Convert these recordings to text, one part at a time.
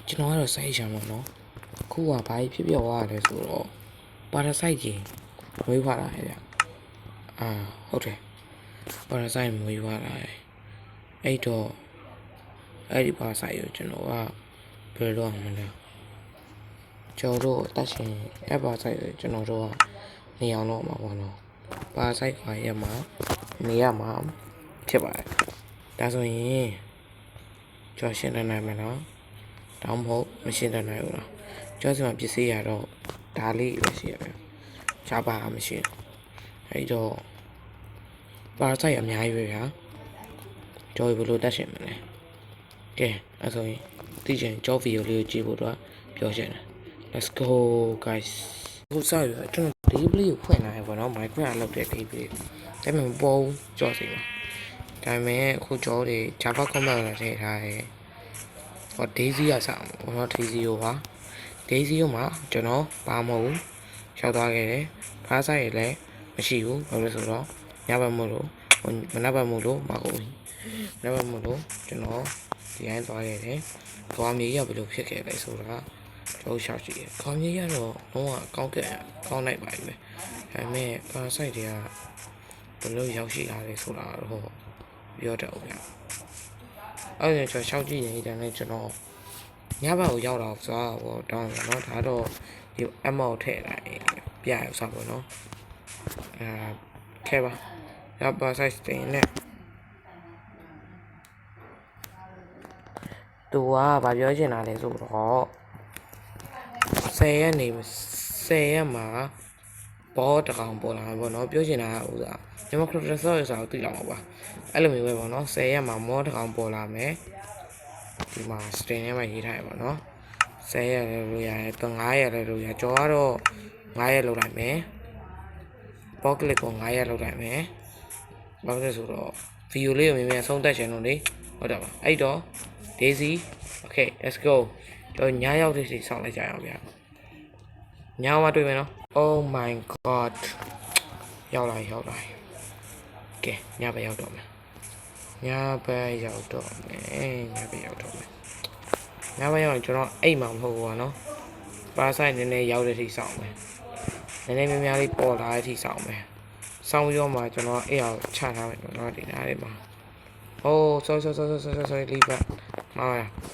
ကျွန်တော်ကတော့စိုက်ချင်ပါတော့ခုကဘာဖြစ်ဖြစ်သွားရတယ်ဆိုတော့ပါရာစိုက်ကြီးမွေးဖွားတာလေဗျဟုတ်တယ်ပါရာစိုက်မွေးဖွားတာအဲ့တော့အဲ့ဒီပါစိုက်ကိုကျွန်တော်ကဘယ်လိုလုပ်မလဲကျွန်တော်တို့တက်ရှင်အဲ့ပါစိုက်ကိုကျွန်တော်တို့ကနေအောင်လုပ်မှာပေါ့နော်ပါစိုက်ခွာရမှာနေရမှာဖြစ်ပါတယ်ဒါဆိုရင်ကျွန်တော်ရှင်းတတ်နိုင်မယ်နော်တောင်းမဟုတ်မရှင်းတတ်နိုင်ဘူးလားကျောင်းစီမှာပစ္စည်းရတော့ဒါလေးပဲရှိရတယ်ချားပါမရှိအဲ့တော့ပါစိုက်အများကြီးပဲဗျာကျော်ဘယ်လိုတက်ရှင်မလဲကဲအဲ့ဆိုရင်သိချင်ကျော်ဗီဒီယိုလေးကိုကြည့်ဖို့တော့ပြောချင်တယ် let's go guys ခုစရကျွန်တော် display ကိုဖွင့်လာရပါတော့ Minecraft လောက်တဲ့ display ဒါပေမဲ့ပုံကျော်စီပါဒါပေမဲ့အခုကျော်တွေ Java compiler နဲ့ထည့်ထားတယ်ဟော Daisy ရဆောင်ဘောတော့ Daisy ရောပါ Daisy ရောမှာကျွန်တော်ပါမဟုတ်ရောက်သွားခဲ့တယ်ဖားဆိုင်ရလည်းမရှိဘူးဘာလို့လဲဆိုတော့ညဘက်မို့လို့မနက်ဘက်မို့လို့မဟုတ်ဘူးမနက်ဘက်မို့လို့ကျွန်တော်ဒီတိုင်းသွားခဲ့တယ်သွားမြေရဘယ်လိုဖြစ်ခဲ့လဲဆိုတာကျွန်တော်ရှာကြည့်ရခေါင်းကြီးရတော့လုံးဝကောင်းနိုင်ပါပြီပဲဒါပေမဲ့ဖားဆိုင်တွေကဘယ်လိုရောက်ရှိလာလဲဆိုတာတော့ပြောတတ်အောင်ဗျအဲ့ဒါကျွန်တော်ရှောက်ကြည့်ရင်ဒီတိုင်းကျွန်တော်ညဘက်ကိုရောက်တော့ဆိုတော့တောင်းတယ်เนาะဒါတော့ဒီ ammo ထည့်လိုက်ပြရအောင်စပါတော့ခဲပါရပါ size တင်နဲ့သူကဗာပြောချင်တာလဲဆိုတော့10ရက်နေ10ရက်မှာဘောတကောင်ပေါ်လာမှာပေါ့နော်ပြောချင်တာကဥစားကျွန်တော် crossover ဆိုတာကိုသိလောက်ပါပါအဲ့လိုမျိုးပဲပေါ့နော်10ရက်မှာမောတကောင်ပေါ်လာမယ်ဒီမှာ string ထဲမှာရေးထားရပါတော့10ရက်လည်းလို့ရတယ်9ရက်လည်းလို့ရကျော်ကတော့9ရက်လောက်လိုက်မယ်ဘောကလစ်ကို9ရက်လောက်လိုက်မယ်ဘာလို့လဲဆိုတော့ video လေးကိုမြင်မြင်ဆုံးသက်ချင်လို့လေဟုတ်တယ်ပါအဲ့တော့ Daisy okay let's go ကျွန်တော်ညရောက်တဲ့စီဆောင်းလိုက်ကြရအောင်ဗျာညမှာတွေ့မယ်နော် oh my god ရောက်လာကဲညပဲရောက်တော့မယ်ညပဲရောက်တော့မယ်ညပဲရောက်ရင်ကျွန်တော်အိတ်မှာမဟုတ်ဘူးကွာနော်ပါဆိုင်နည်းနည်းရောက်တဲ့ထိဆောင်းမယ်နည်းနည်းများများလေးပေါ်လာတဲ့ထိဆောင်းမယ်ဆောင်းပြီးတော့မှကျွန်တော်အိတ်အောင်ချထားမယ်နော်ဒီနားလေးမှာโอ้sorry လေးပါမာ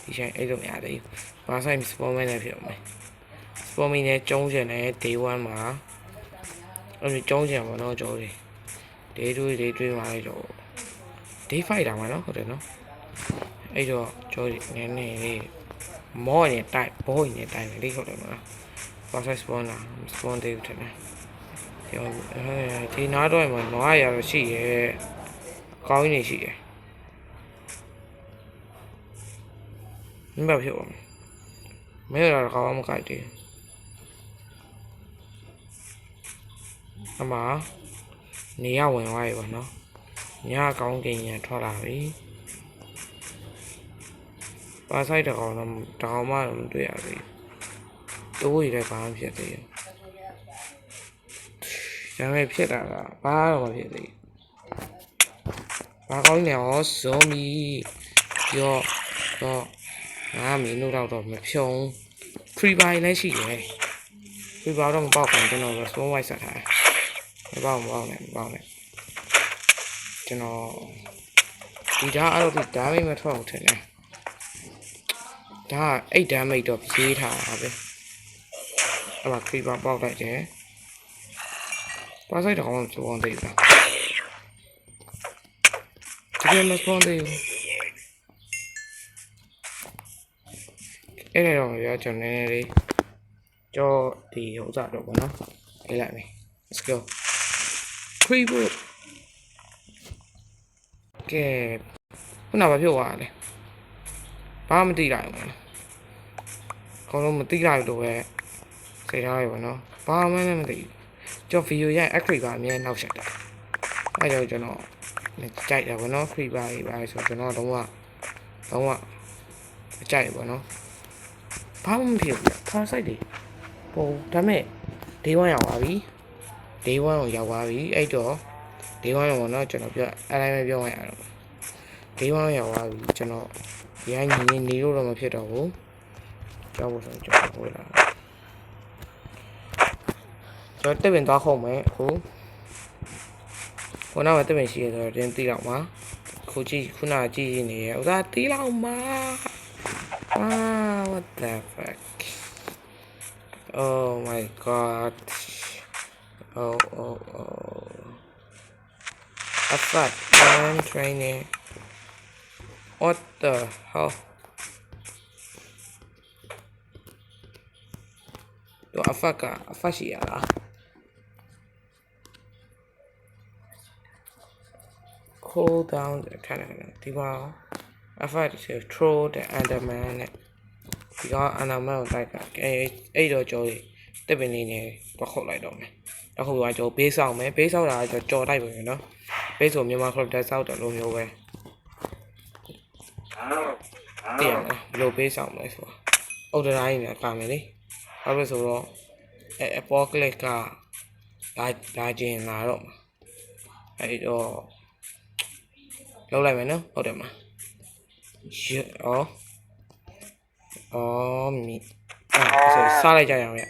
ဒီချိန်အဲ့လိုမရသေးဘူးပါဆိုင် spawn နဲ့ဖြစ်အောင်မယ် spawn နဲ့ကျုံးချင်တယ် day 1မှာအဲ့ဒီကျုံးချင်ပါတော့ကျော်လေး day 2မှာလည်းတော့ day 5တောင်မှာနော်ဟုတ်တယ်နော်အဲ့တော့ကျော်နည်းနည်းလေးမော့နဲ့တိုက်ဘောနဲ့တိုက်နေလေးဟုတ်တယ်မလား process spawn day ထင်တယ်ကျော်ဒီနားတော့မှာနွားရတော့ရှိရဲ့ကောင်းနေရှိရဲ့မင်းဘာဖြစ်အောင်မင်းတော့ကောင်းမကြိုက်တယ်အမနေရဝင်သွားပြီပေါ့နော်ညကောင်းကင်ရထွက်လာပြီပါဆိုင်တကောင်တော့တောင်မှမတွေ့ရဘူးတိုးရတဲ့ဘာမှဖြစ်သေးတယ်ဒါပေမဲ့ဖြစ်တာကဘာတော့မဖြစ်သေးဘာကောင်းနေရောဇွန်မီရောတော့ငါမင်းတို့တော့မဖြုံ free buy လည်းရှိတယ် free buy တော့မပေါက်ဘူးကျွန်တော် response white ဆက်ထားတယ်မပေါက်နဲ့ကျွန်တော်ဒီဓာတ်အဲ့လိုဓာတ်မိတ်မထွက်ဘူးထင်တယ်ဒါ8 damage တော့ပြေးထားတာပဲအဲ့မှာ free buy ပေါက်လိုက်တယ်ပါဆိုင်တော့စပွန်သေးတာဒီမှာစပွန်သေးအဲ့ဒါတော့ရောကျွန်တော်နည်းနည်းလေးကြောဒီဟိုစားတော့ဘောနော်အေးလိုက်မယ် let's go creeper ကဲခုနကဘာဖြစ်သွားလဲဘာမှမသိလိုက်ဘူးမလားခေါင်းလုံးမသိလိုက်လို့ပဲစိတ်ထားရပါတော့ဘာမှလည်းမသိဘူးကျွန်တော်ဗီဒီယိုရိုက် accurate ကအမြဲနောက်ဆက်တာအဲ့တော့ကျွန်တော်ကြိုက်တယ်ဗောနော် creeper ကြီးပါဆိုကျွန်တော်တော့ကြိုက်တယ်ဗောနော်ဘာမှမဖြစ်ဘူးဖားဆိုင်တယ်ပုံဒါမဲ့ day 1ရောက်သွားပြီ day 1ကိုရောက်သွားပြီအဲ့တော့ day 1ရောနော်ကျွန်တော်အဲ့တိုင်းပဲပြောရအောင် day 1ရောက်သွားပြီကျွန်တော်ဒီအိုင်းနေလို့တော့မဖြစ်တော့ဘူး ကြောက်ဖို့ဆိုကြောက်ဝေးလာကျွန်တော်တက်ပင်သွားခုံမယ်အခုခုနကတက်ပင်ရှိရဆိုတော့တင်းတီးတော့မှာခုနကြည့်နေရဥစားတီးလောက်မှာwhat the fuck oh my god oh a fuck man training what the hell တော့အဖတ်ရှိရလား hold down ထားတယ်ဒီမှာအဖတ်ဆို throw the underman နဲ့ဒီက underman ကိုတိုက်ကအဲ့တော့ကျော်တက်ပင်လေးနဲ့တော့ခုတ်လိုက်တော့မယ်အခုကကျော်ဘေးဆောင်မယ်ဘေးဆောင်တာကကျော်တိုက်ပဲနော်ဘေးဆိုမြန်မာ character စောက်တယ်လို့မျိုးပဲတည်ရမယ်ဘယ်လိုဘေးဆောင်မလဲဆိုတော့အုတ်တိုင်းနဲ့ကမယ်လေဘာလို့ဆိုတော့apocalypse ကလာခြင်းလာတော့မှာအဲ့တော့လောက်လိုက်မယ်နော်ဟုတ်တယ်မှာမိဆိုစားလိုက်ကြရအောင်ရ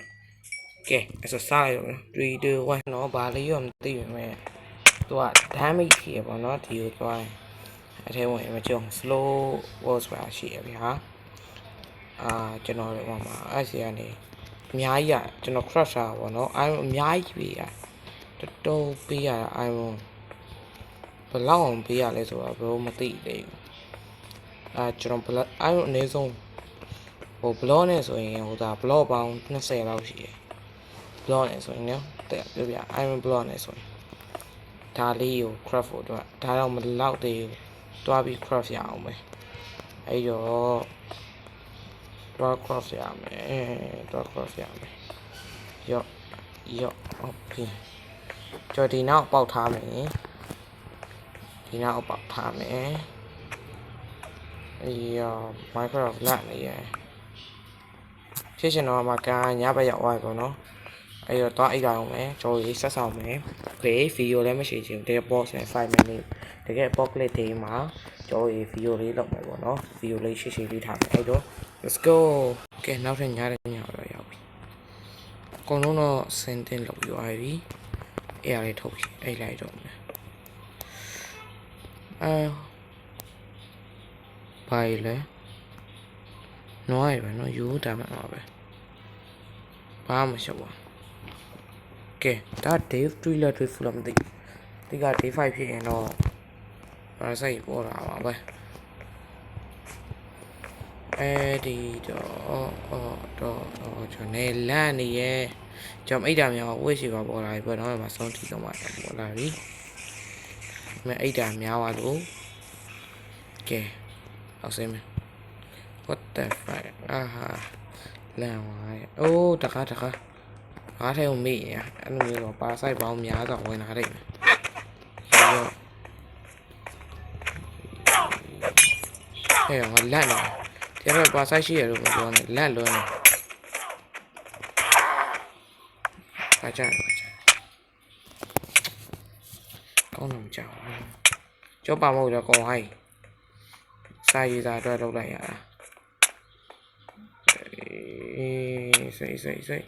ကဲအဲ့ဆိုစားလိုက်တော့နော်3 2 1နော်ဘာလေးရောမသိဘူးမဲ့သူက damage ရှိရပါတော့ဒီကိုသွားရင်အထဲဝင်မကြုံ slow wall ဆိုတာရှိရဗျာကျွန်တော်တို့မှာအဲ့စီကနေအများကြီးရကျွန်တော် crush တာပေါ့နော် iron အများကြီးပေးရတော်တော်ပေးရတာ iron ဘယ်လောက်အောင်ပေးရလဲဆိုတာဘယ်လိုမသိသေးဘူးကျွန်တော် iron အနည်းဆုံးဟို block နဲ့ဆိုရင်ဟိုဒါ block ပေါင်း20လောက်ရှိတယ် block နဲ့ဆိုရင်နော်တဲ့ပြောပြ iron block နဲ့ဆိုရင်ဒါလေးကို craft ဖို့အတွက်ဒါတော့မလောက်သေးဘူးတွားပြီး craft ရအောင်ပဲအဲ့တော့တွား craft ရမယ်တွား craft ရမယ်ရော့โอเคကျွန်တော်ဒီနောက်ပေါက်ထားမယ်ဒီနောက်ပေါက်ထားမယ်Minecraft လက်နေရဖြစ်ရှင်တော့မှာကညဘက်ရောက်သွားပြီပေါ့နော်အဲ့တော့သွားအိတ်လာအောင်မယ်ကျွန်တော်ရေးဆက်ဆောင်မယ်โอเคဗီဒီယိုလည်းမရှိချင်ဘူးတကယ် boss နဲ့5 minute တကယ် apocalypse တွေမှာကျွန်တော်ရေးဗီဒီယိုလေးလုပ်မယ်ပေါ့နော်ဗီဒီယိုလေးရှည်လေးထားမယ်အဲ့တော့ let's go ကဲနောက်ထပ်ညတဲ့ညတော့ရောက်ပြီအကုန်လုံးတော့စင်တင်လုပ်ယူသွားပြီအဲ့အရာလေးထုတ်ပြီအဲ့လိုက်တော့မယ်ဘာလဲနွားရပဲနော်ယူတာမှမှာပဲဘာမှမရှောက်ပါကဲဒါ day 3လက်တွေ့ဖူးလို့မသိဒီက day 5ဖြစ်ရင်တော့ဘာစိုက်ပေါ်တာပါပဲဒီတော့ကျွန်တော်လန့်နေရဲ့ကျွန်တော်အိတ်တာများဝိတ်ရှိပါပေါ်လာပြီပေါ့နော်မှာဆုံးထီဆုံးမှာပေါ်လာပြီမအိတ်တာများပါလို့ကဲအောင်စင်းမယ် what the fuck လန့်သွားရဲ့အိုးတခါငါးထဲကိုမေ့ရအဲ့လိုမျိုးတော့ပါစိုက်ပေါင်းများစွာဝင်လာတယ်ဟဲ့ငါလန့်နေတယ်တော့ပါစိုက်ရှိရလို့မပြောနဲ့လန့်လွန်းနေပါကြကောင်းတော့ကြောက်ကြောက်ပါမဟုတ်တော့ကောင်းဟိုင်းစာရေးစာအတွက်လုပ်လိုက်ရတာစိတ်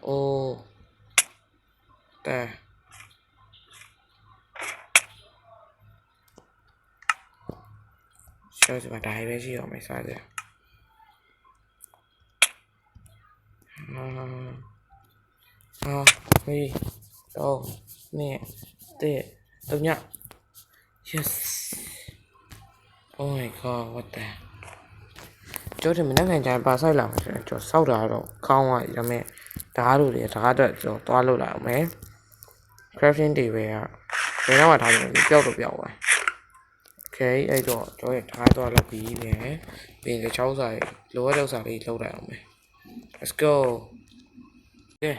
အိုးတဲ့ရှေ့မှာဒါပဲရှိအောင်မစားကြဟေးတော့နေတဲ့တော့ည yes oh my god what the ကျော်တယ်မနေ့ကကြာပါဆိုင်လာမှာကျော်စောက်တာတော့ကောင်းသွားပြီဒါပေမဲ့ဓာတ်တို့တွေဓာတ်အတွက်ကျော်သွားလို့လာအောင်မယ် crafting တွေပဲကဘယ်တော့မှထားနေပျောက်တော့ပျောက်သွားokay အဲ့တော့ကျော်ရဲ့ဓာတ်သွားလောက်ပြီးနေပြီးရင်ချောင်းစာလေးလိုအပ်တဲ့ဥစ္စာလေးလောက်လိုက်အောင်မယ် let's go ကဲ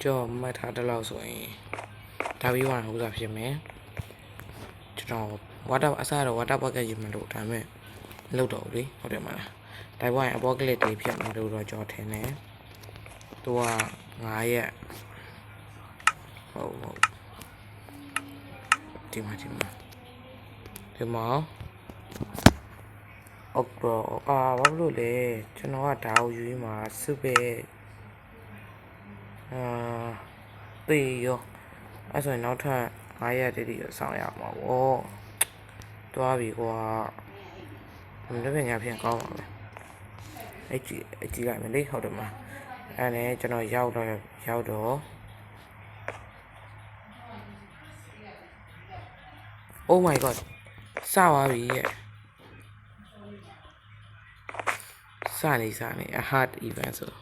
ကျော်မှတ်ထားတဲ့လောက်ဆိုရင်ဒါပြီးသွားတာဥစ္စာဖြစ်မယ်ကျွန်တော် water အစားတော့ water bucket ယူမလို့ဒါပေမဲ့လောက်တော့လေဟုတ်တယ်မလားတိုင်ဝမ် apocalypse တွေဖြစ်မှာလို့တော့ကြော်ထင်တယ်သူက9ရက်ဟုတ်ဒီမှာ ဟုတ်တော့ဘာလို့လဲကျွန်တော်ကဒါကိုယူပြီးမှစုပဲတေးရောအဲ့ဆိုရင်နောက်ထပ်900တိတိဆောင်ရမှာဗောတွားပြီကွာလက်ပင်ညာဖြင့်ကောင်းပါပဲအကြည့်လိုက်မယ်လေဟုတ်တယ်မအဲ့နဲ့ကျွန်တော်ရောက်တော့ Oh my god စပါပြီရဲ့စနေအ hard event ဆို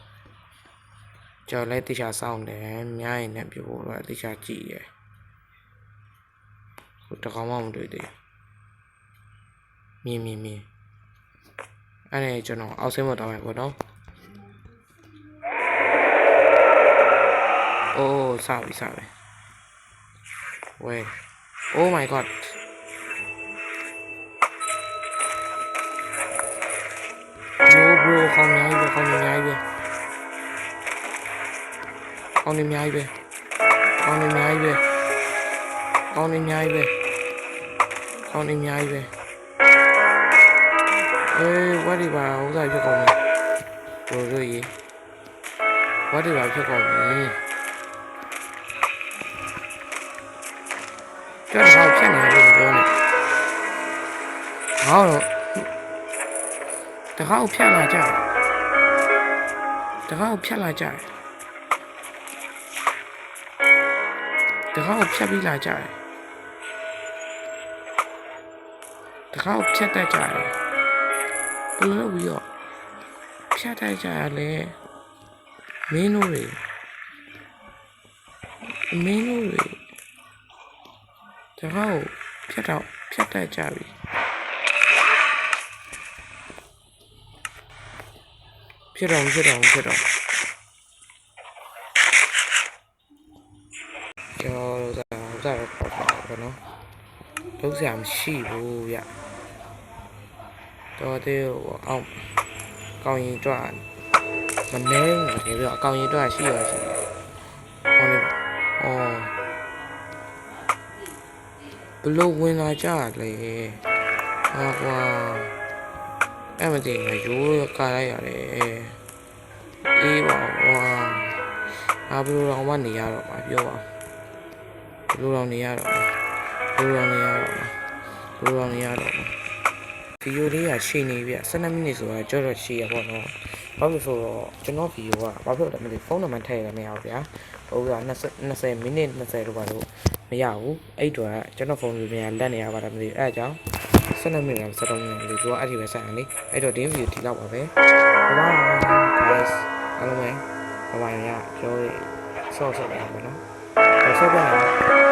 ကျွန်တော်လည်းတခြားစောင်းတယ်များရင်လည်းပြဖို့တော့တခြားကြည့်ရယ်ဟိုတကောင်မှမတွေ့သေးမြင်အဲ့ဒါကျွန်တော်အောက်ဆင်းမတော့မယ်ပေါ့နော်အိုးစပြီဝဲ Oh my god no bro ခေါင်းများကြီးပဲခေါင်းနေများကြီးပဲဝါဒီပါဥစားဖြစ်ကုန်ပြီတို့ရေဝါဒီပါဖြစ်ကုန်ပြီကျွန်တော်ဖြတ်နေလို့ပြောနေဟောတော့တခါဖြတ်လာကြတခါဖြတ်ပြီးလာကြတခါဖြတ်တတ်ကြတယ်ဘယ်လိုပြီးတော့ဖြတ်တတ်ကြရလဲမင်းတို့တွေတခါဖြတ်တတ်ကြပြီဖြစ်တော့ကျွန်တော်သာပေါ့နော်လုံးစရာမရှိဘူးဗျတော်သေးအောင်ကောင်းရင်တွားမနေဘူးပြီးတော့ကောင်းရင်တွားရှိရရှိဟောနေဘလို့ဝင်လာကြလေဟာကွာအဲ့မတည်းရိုးကားလိုက်ရတယ်အေးပါကွာဘလို့တော့မနေရတော့ပါပြောပါဘလို့တော့နေရတော့ဗီဒီယိုလေးကရှည်နေပြီ12မိနစ်ဆိုတာကြောက်ရှည်ရပေါ့နော်ဘာလို့ဆိုတော့ကျွန်တော်ဗီဒီယိုကဘာဖြစ်လဲမသိဖုန်းနံပါတ်ထည့်ရမရဘူးဗျာဟိုက20မိနစ်20လို့ပါလို့မရဘူးအဲ့တော့ကျွန်တော်ဖုန်းလေးပြန်လက်နေရပါလားမသိအဲ့အကြောင်း12မိနစ်နဲ့13မိနစ်လို့ပြောအဲ့ဒီပဲဆိုင်ရလေအဲ့တော့ဒီဗီဒီယိုဒီလောက်ပါပဲ Bye guys အားလုံးပဲဘိုင်ရပြောဆော့ပါမယ်နော်ဆော့ပါမယ်